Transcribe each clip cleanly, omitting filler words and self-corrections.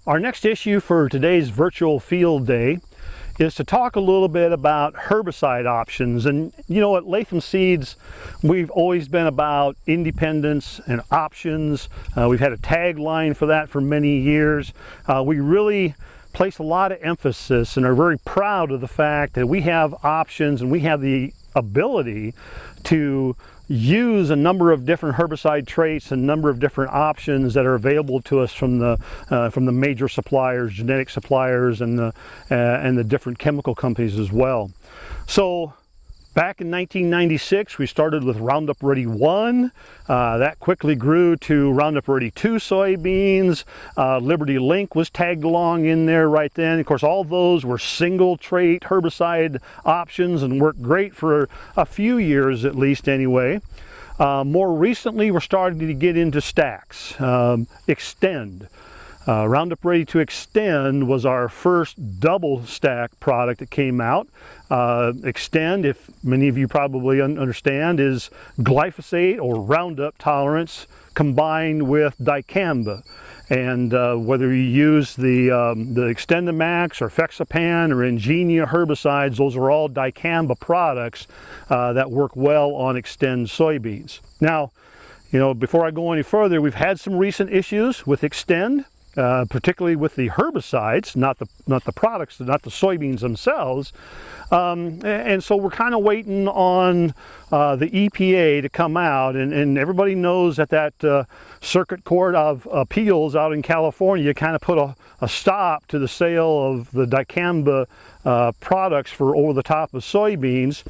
Our next issue for today's virtual field day is to talk a little bit about herbicide options. And you know, at Latham Seeds, we've always been about independence and options. We've had a tagline for that for many years. We really place a lot of emphasis and are very proud of the fact that we have options and we have the ability to use a number of different herbicide traits and a number of different options that are available to us from the major suppliers, genetic suppliers, and the different chemical companies as well. So back in 1996, we started with Roundup Ready 1. That quickly grew to Roundup Ready 2 soybeans. Liberty Link was tagged along in there right then. Of course, all those were single trait herbicide options and worked great for a few years at least anyway. More recently, we're starting to get into stacks. Xtend. Roundup Ready to Extend was our first double stack product that came out. Xtend, if many of you probably understand, is glyphosate or Roundup tolerance combined with dicamba. And whether you use the XtendiMax or Fexapan or Ingenia herbicides, those are all dicamba products that work well on Xtend soybeans. Now, you know, before I go any further, we've had some recent issues with Xtend. Particularly with the herbicides, not the products, not the soybeans themselves, and so we're kind of waiting on the EPA to come out, and everybody knows that Circuit Court of Appeals out in California kind of put a stop to the sale of the dicamba products for over the top of soybeans.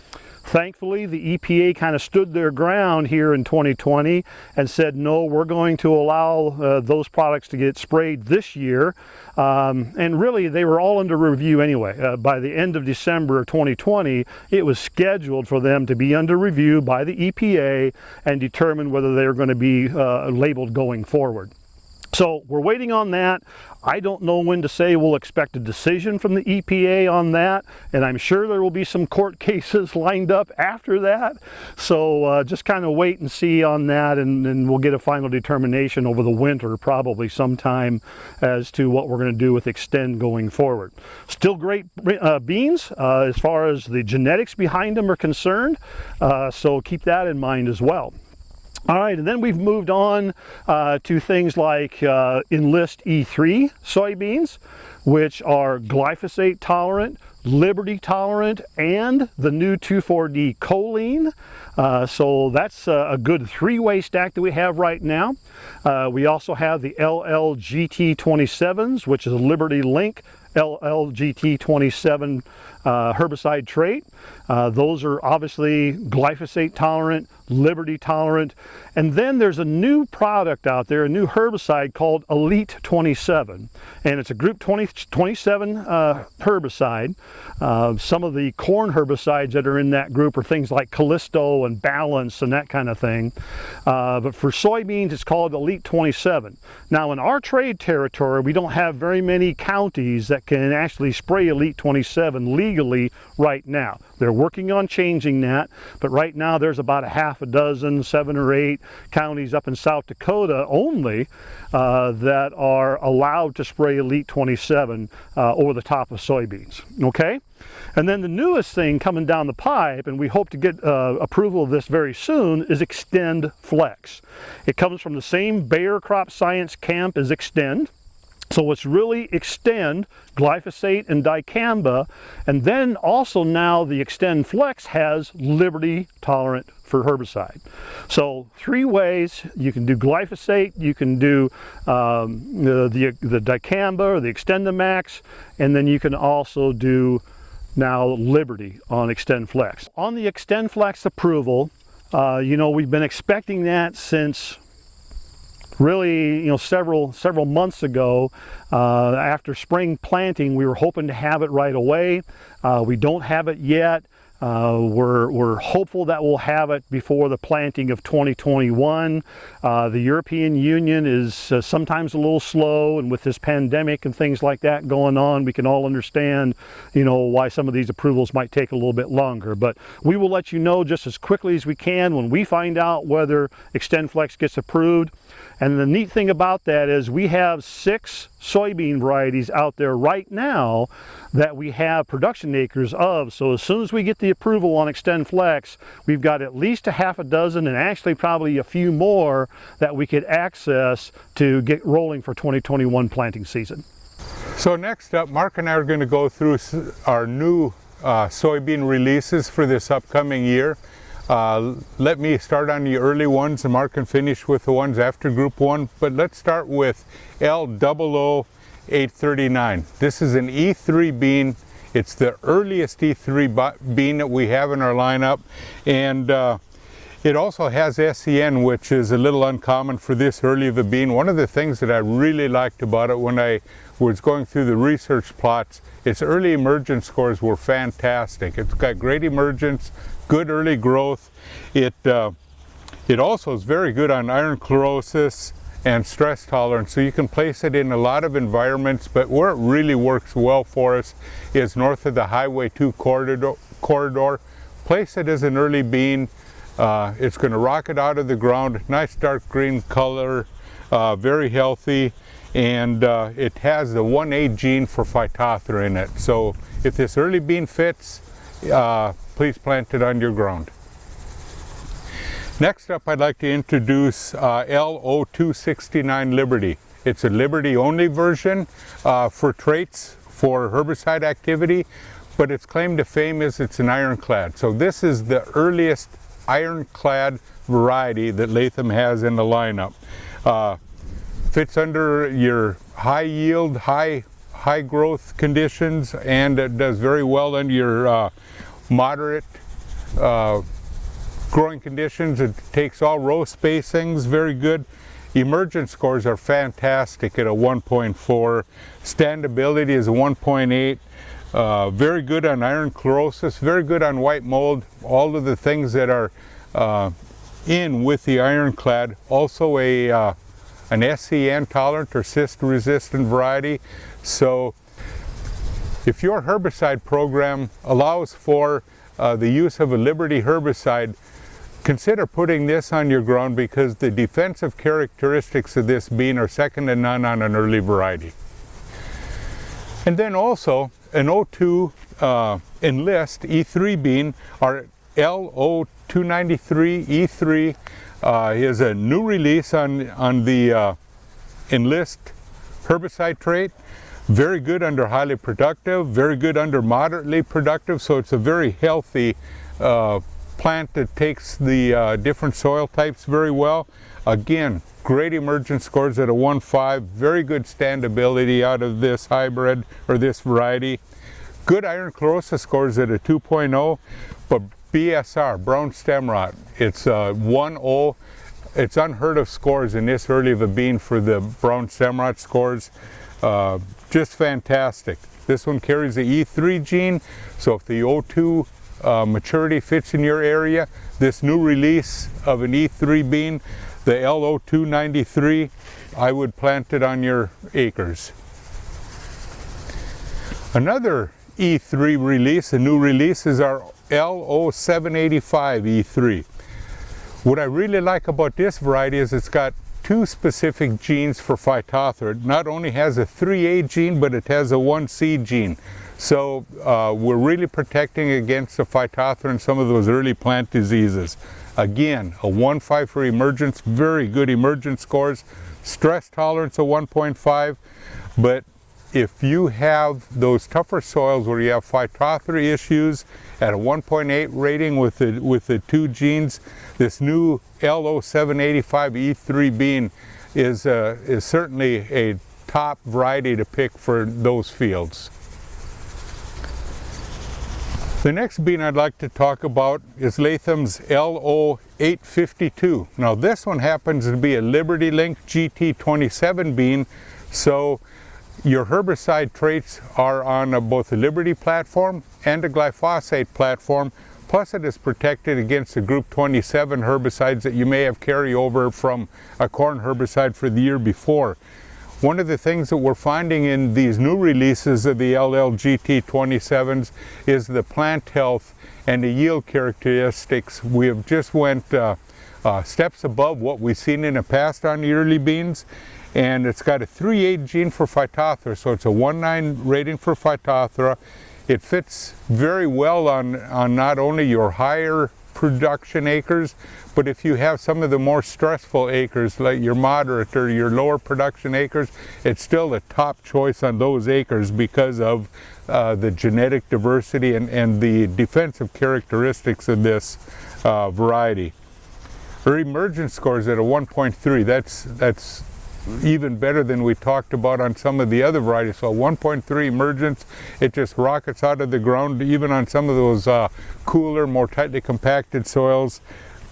Thankfully, the EPA kind of stood their ground here in 2020 and said, no, we're going to allow those products to get sprayed this year. And really, they were all under review anyway. By the end of December of 2020, it was scheduled for them to be under review by the EPA and determine whether they're going to be labeled going forward. So we're waiting on that. I don't know when to say we'll expect a decision from the EPA on that, and I'm sure there will be some court cases lined up after that. So just kind of wait and see on that, and we'll get a final determination over the winter, probably sometime, as to what we're going to do with Xtend going forward. Still great beans as far as the genetics behind them are concerned, so keep that in mind as well. All right, and then we've moved on to things like Enlist E3 soybeans, which are glyphosate tolerant, Liberty tolerant, and the new 2,4-D choline. So that's a good three-way stack that we have right now. We also have the LLGT27s, which is a Liberty Link LLGT27 herbicide trait. Those are obviously glyphosate tolerant, Liberty tolerant, and then there's a new product out there, a new herbicide called Elite 27, and it's a group 27 herbicide. Some of the corn herbicides that are in that group are things like Callisto and Balance and that kind of thing, but for soybeans it's called Elite 27. Now in our trade territory we don't have very many counties that can actually spray Elite 27 legally right now. They're working on changing that, but right now there's about a half a dozen, 7 or 8 counties up in South Dakota only that are allowed to spray Elite 27 over the top of soybeans. Okay? And then the newest thing coming down the pipe, and we hope to get approval of this very soon, is Xtend Flex. It comes from the same Bayer Crop Science camp as Xtend. So it's really Xtend, glyphosate, and dicamba, and then also now the Xtend Flex has Liberty tolerant for herbicide. So 3 ways: you can do glyphosate, you can do the dicamba or the XtendiMax, and then you can also do now Liberty on Xtend Flex. On the Xtend Flex approval, you know, we've been expecting that since really, you know, several months ago. After spring planting, we were hoping to have it right away. We don't have it yet. We're hopeful that we'll have it before the planting of 2021. The European Union is sometimes a little slow, and with this pandemic and things like that going on, we can all understand, you know, why some of these approvals might take a little bit longer. But we will let you know just as quickly as we can when we find out whether XtendFlex gets approved. And the neat thing about that is we have 6 soybean varieties out there right now that we have production acres of. So as soon as we get the approval on Extend Flex, we've got at least a half a dozen and actually probably a few more that we could access to get rolling for 2021 planting season. So next up, Mark and I are going to go through our new soybean releases for this upcoming year. Let me start on the early ones and Mark can finish with the ones after Group 1. But let's start with L00839. This is an E3 bean. It's the earliest E3 bean that we have in our lineup. And it also has SCN, which is a little uncommon for this early of a bean. One of the things that I really liked about it when I was going through the research plots, its early emergence scores were fantastic. It's got great emergence, good early growth. It also is very good on iron chlorosis and stress tolerance, so you can place it in a lot of environments, but where it really works well for us is north of the Highway 2 corridor. Place it as an early bean. It's going to rocket out of the ground, nice dark green color, very healthy, and it has the 1A gene for Phytophthora in it. So if this early bean fits, please plant it on your ground. Next up, I'd like to introduce L0269 Liberty. It's a Liberty only version for traits for herbicide activity, but its claim to fame is it's an ironclad. So this is the earliest ironclad variety that Latham has in the lineup. Fits under your high yield, high growth conditions, and it does very well under your moderate growing conditions. It takes all row spacings, very good. Emergence scores are fantastic at a 1.4. Standability is a 1.8. Very good on iron chlorosis, very good on white mold, all of the things that are in with the ironclad. Also an SCN tolerant or cyst resistant variety. So if your herbicide program allows for the use of a Liberty herbicide, consider putting this on your ground because the defensive characteristics of this bean are second to none on an early variety. And then also an O2 Enlist E3 bean, our L0293 E3 is a new release on the Enlist herbicide trait. Very good under highly productive, very good under moderately productive, so it's a very healthy plant that takes the different soil types very well. Again, great emergence scores at a 1.5, very good standability out of this hybrid or this variety. Good iron chlorosis scores at a 2.0, but BSR, brown stem rot, it's 1.0. It's unheard of scores in this early of a bean for the brown stem rot scores. Just fantastic. This one carries the E3 gene, so if the O2 maturity fits in your area, this new release of an E3 bean, the L0293, I would plant it on your acres. Another E3 release, a new release, is our L0785 E3. What I really like about this variety is it's got 2 specific genes for Phytophthora. It not only has a 3A gene, but it has a 1C gene. So we're really protecting against the Phytophthora and some of those early plant diseases. Again, a 1.5 for emergence, very good emergence scores. Stress tolerance a 1.5, but if you have those tougher soils where you have Phytophthora issues at a 1.8 rating with the 2 genes, this new L0785 E3 bean is certainly a top variety to pick for those fields. The next bean I'd like to talk about is Latham's L0852. Now this one happens to be a Liberty Link GT27 bean, so your herbicide traits are on both a Liberty platform and a glyphosate platform, plus it is protected against the Group 27 herbicides that you may have carry over from a corn herbicide for the year before. One of the things that we're finding in these new releases of the LLGT27s is the plant health and the yield characteristics. We have just went steps above what we've seen in the past on the early beans. And it's got a 3.8 gene for Phytophthora, so it's a 1.9 rating for Phytophthora. It fits very well on not only your higher production acres, but if you have some of the more stressful acres, like your moderate or your lower production acres, it's still the top choice on those acres because of the genetic diversity and the defensive characteristics of this variety. Her emergence score is at a 1.3. That's even better than we talked about on some of the other varieties. So 1.3 emergence, it just rockets out of the ground even on some of those cooler, more tightly compacted soils.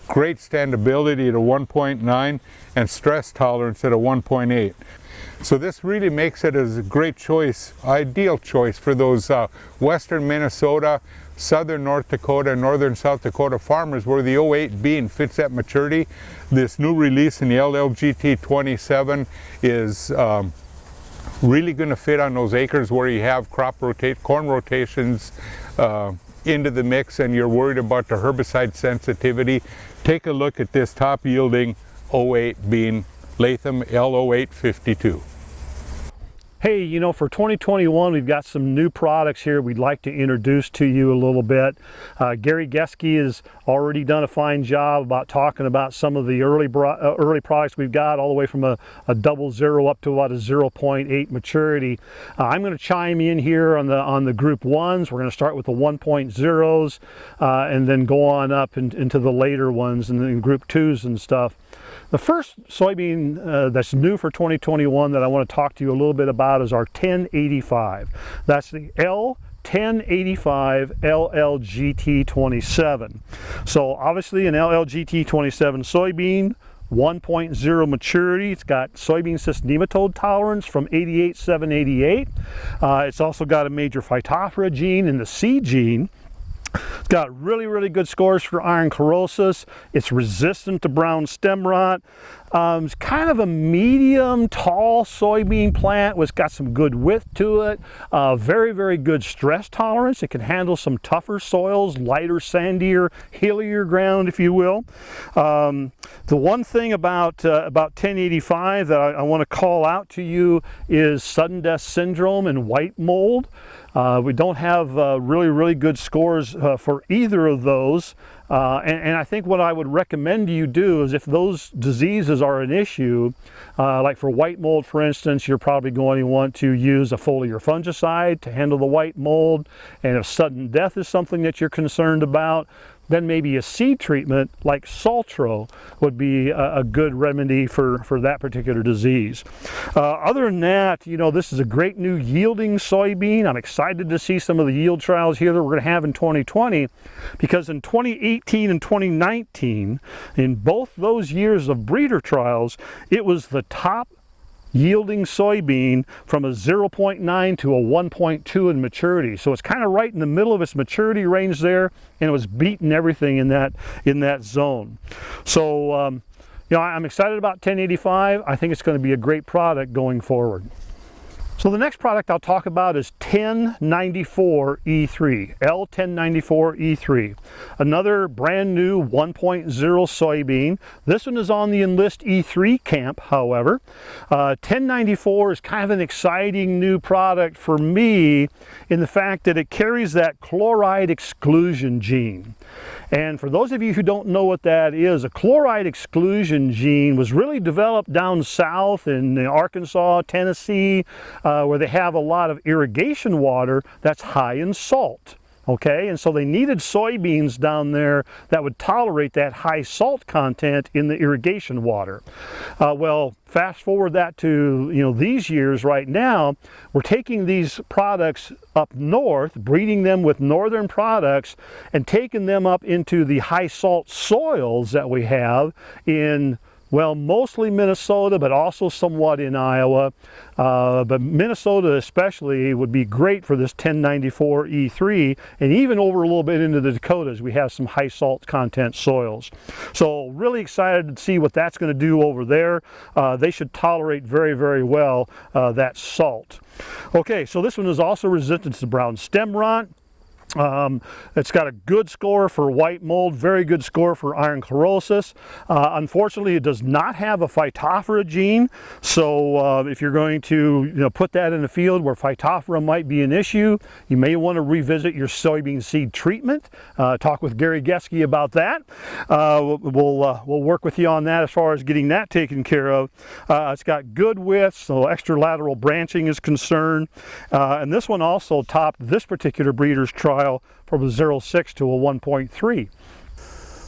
Great standability at a 1.9 and stress tolerance at a 1.8. So this really makes it as a great choice, ideal choice for those western Minnesota, southern North Dakota, and northern South Dakota farmers where the 08 bean fits at maturity. This new release in the LLGT 27 is really going to fit on those acres where you have corn rotations into the mix and you're worried about the herbicide sensitivity. Take a look at this top yielding 08 bean, Latham L0852. Hey, you know, for 2021, we've got some new products here we'd like to introduce to you a little bit. Gary Geske has already done a fine job about talking about some of the early products we've got, all the way from a 00 up to about a 0.8 maturity. I'm going to chime in here on the group 1s. We're going to start with the 1.0s and then go on up into the later ones and then group 2s and stuff. The first soybean that's new for 2021 that I want to talk to you a little bit about is our 1085. That's the L1085 LLGT 27. So obviously an LLGT 27 soybean, 1.0 maturity. It's got soybean cyst nematode tolerance from 88.788. It's also got a major Phytophthora gene in the C gene. It's got really good scores for iron chlorosis. It's resistant to brown stem rot. It's kind of a medium tall soybean plant. It's got some good width to it. Very good stress tolerance. It can handle some tougher soils, lighter, sandier, hillier ground, if you will. The one thing about 1085 that I want to call out to you is sudden death syndrome and white mold. We don't have really good scores for either of those. And I think what I would recommend you do is if those diseases are an issue, like for white mold, for instance, you're probably going to want to use a foliar fungicide to handle the white mold. And if sudden death is something that you're concerned about, then maybe a seed treatment like Saltro would be a good remedy for that particular disease. Other than that, you know, this is a great new yielding soybean. I'm excited to see some of the yield trials here that we're going to have in 2020, because in 2018 and 2019, in both those years of breeder trials, it was the top yielding soybean from a 0.9 to a 1.2 in maturity. So it's kind of right in the middle of its maturity range there, and it was beating everything in that zone. So you know, I'm excited about 1085. I think it's going to be a great product going forward. So the next product I'll talk about is 1094E3, L1094E3. Another brand new 1.0 soybean. This one is on the Enlist E3 camp, however. 1094 is kind of an exciting new product for me in the fact that it carries that chloride exclusion gene. And for those of you who don't know what that is, a chloride exclusion gene was really developed down south in Arkansas, Tennessee, where they have a lot of irrigation water that's high in salt. Okay, and so they needed soybeans down there that would tolerate that high salt content in the irrigation water. Well, fast forward that to, you know, these years right now, we're taking these products up north, breeding them with northern products, and taking them up into the high salt soils that we have in, well, mostly Minnesota, but also somewhat in Iowa. But Minnesota especially would be great for this 1094E3, and even over a little bit into the Dakotas, we have some high salt content soils. So really excited to see what that's going to do over there. They should tolerate very well that salt. Okay, so this one is also resistant to brown stem rot. It's got a good score for white mold, very good score for ironclad. Unfortunately, it does not have a phytophthora gene, so if you're going to put that in a field where phytophthora might be an issue, you may want to revisit your soybean seed treatment. Talk with Gary Geske about that. We'll work with you on that as far as getting that taken care of. It's got good width, so extralateral branching is concerned, and this one also topped this particular breeder's trial from a 0.6 to a 1.3.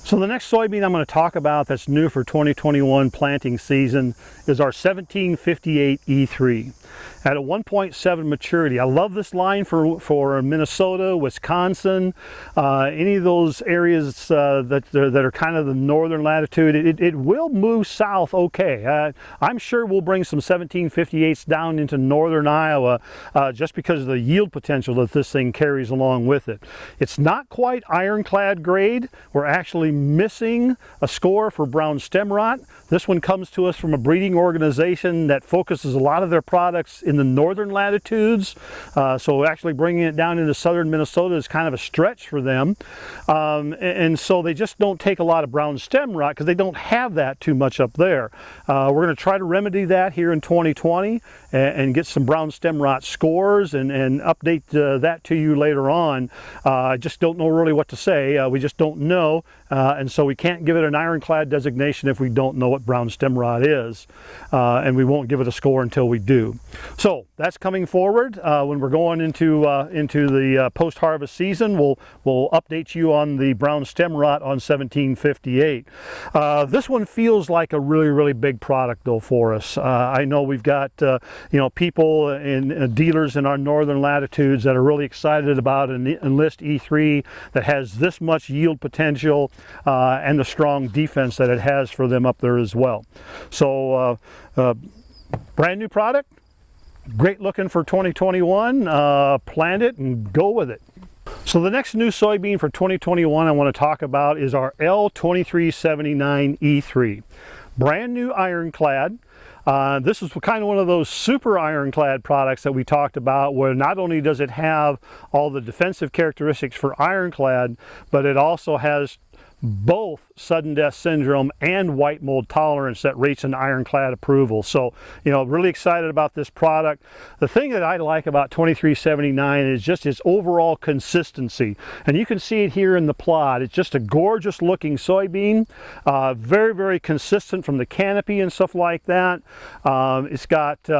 So the next soybean I'm going to talk about that's new for 2021 planting season is our 1758 E3 at a 1.7 maturity. I love this line for Minnesota, Wisconsin, any of those areas that are kind of the northern latitude. It will move south okay. I'm sure we'll bring some 1758s down into northern Iowa just because of the yield potential that this thing carries along with it. It's not quite ironclad grade. We're actually missing a score for brown stem rot. This one comes to us from a breeding organization that focuses a lot of their products in the northern latitudes, so actually bringing it down into southern Minnesota is kind of a stretch for them, and so they just don't take a lot of brown stem rot because they don't have that too much up there. We're going to try to remedy that here in 2020 and get some brown stem rot scores and update that to you later on. I just don't know really what to say. We just don't know, and so we can't give it an ironclad designation if we don't know what brown stem rot is, and we won't give it a score until we do. So that's coming forward when we're going into the post-harvest season. We'll update you on the brown stem rot on 1758. This one feels like a really big product though for us. I know we've got people and dealers in our northern latitudes that are really excited about an Enlist E3 that has this much yield potential and the strong defense that it has for them up there as well. So brand new product, great looking for 2021. Plant it and go with it. So the next new soybean for 2021 I want to talk about is our L2379 E3. Brand new ironclad. This is kind of one of those super ironclad products that we talked about, where not only does it have all the defensive characteristics for ironclad, but it also has both sudden death syndrome and white mold tolerance that rates an ironclad approval. So, really excited about this product. The thing that I like about 2379 is just its overall consistency. And you can see it here in the plot. It's just a gorgeous looking soybean, very consistent from the canopy and stuff like that. It's got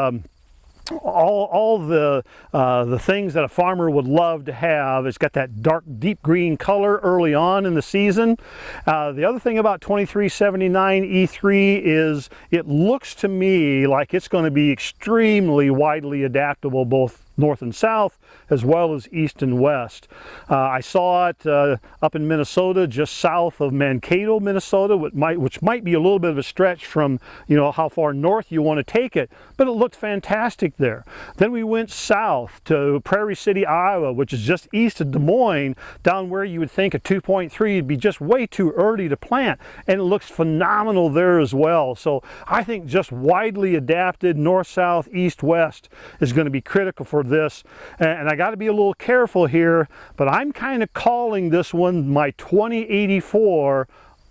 all the things that a farmer would love to have. It's got that dark deep green color early on in the season. The other thing about 2379 E3 is it looks to me like it's going to be extremely widely adaptable, both north and south as well as east and west. I saw it up in Minnesota, just south of Mankato, Minnesota, which might be a little bit of a stretch from how far north you want to take it, but it looked fantastic there. Then we went south to Prairie City, Iowa, which is just east of Des Moines, down where you would think a 2.3 would be just way too early to plant, and it looks phenomenal there as well. So I think just widely adapted north, south, east, west is going to be critical for this. And I got to be a little careful here, but I'm kind of calling this one my 2084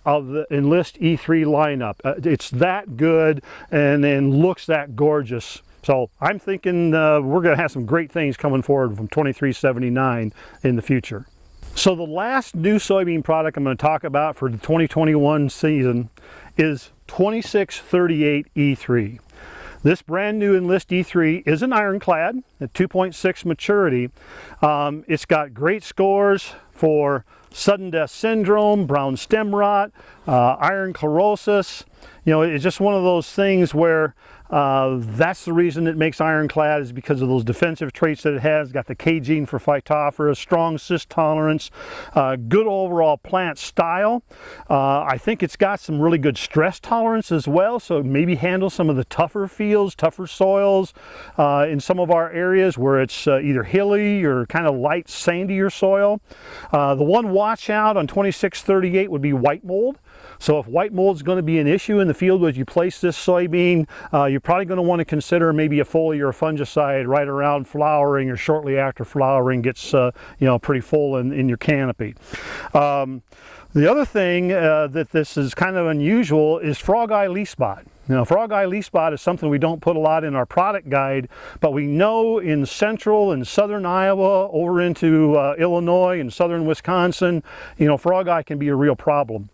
of the Enlist E3 lineup. It's that good and then looks that gorgeous. So I'm thinking we're going to have some great things coming forward from 2379 in the future. So the last new soybean product I'm going to talk about for the 2021 season is 2638 E3. This brand new Enlist E3 is an ironclad at 2.6 maturity. It's got great scores for sudden death syndrome, brown stem rot, iron chlorosis. It's just one of those things where that's the reason it makes ironclad, is because of those defensive traits that it has. It's got the K gene for phytophthora, strong cyst tolerance, good overall plant style. I think it's got some really good stress tolerance as well, so maybe handle some of the tougher fields, tougher soils in some of our areas where it's either hilly or kind of light sandier soil. The one watch out on 2638 would be white mold. So if white mold is going to be an issue in the field as you place this soybean, you're probably going to want to consider maybe a foliar or fungicide right around flowering or shortly after flowering gets pretty full in your canopy. The other thing that this is kind of unusual is frog eye leaf spot. Now, frog eye leaf spot is something we don't put a lot in our product guide, but we know in central and southern Iowa, over into Illinois and southern Wisconsin, frog eye can be a real problem.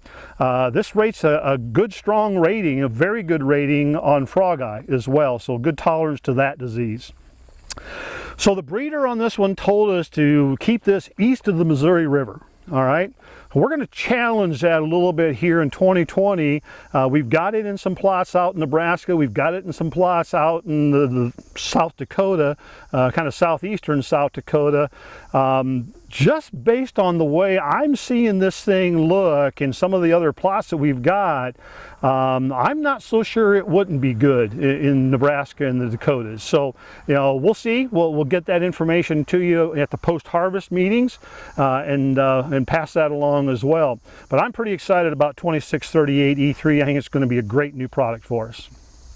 This rates a good, strong rating, a very good rating on frog eye as well, so good tolerance to that disease. So the breeder on this one told us to keep this east of the Missouri River. All right, we're going to challenge that a little bit here in 2020. We've got it in some plots out in Nebraska. We've got it in some plots out in the South Dakota, kind of southeastern South Dakota. Just based on the way I'm seeing this thing look in some of the other plots that we've got, I'm not so sure it wouldn't be good in Nebraska and the Dakotas. So, we'll see. We'll get that information to you at the post-harvest meetings and pass that along as well. But I'm pretty excited about 2638 E3. I think it's going to be a great new product for us.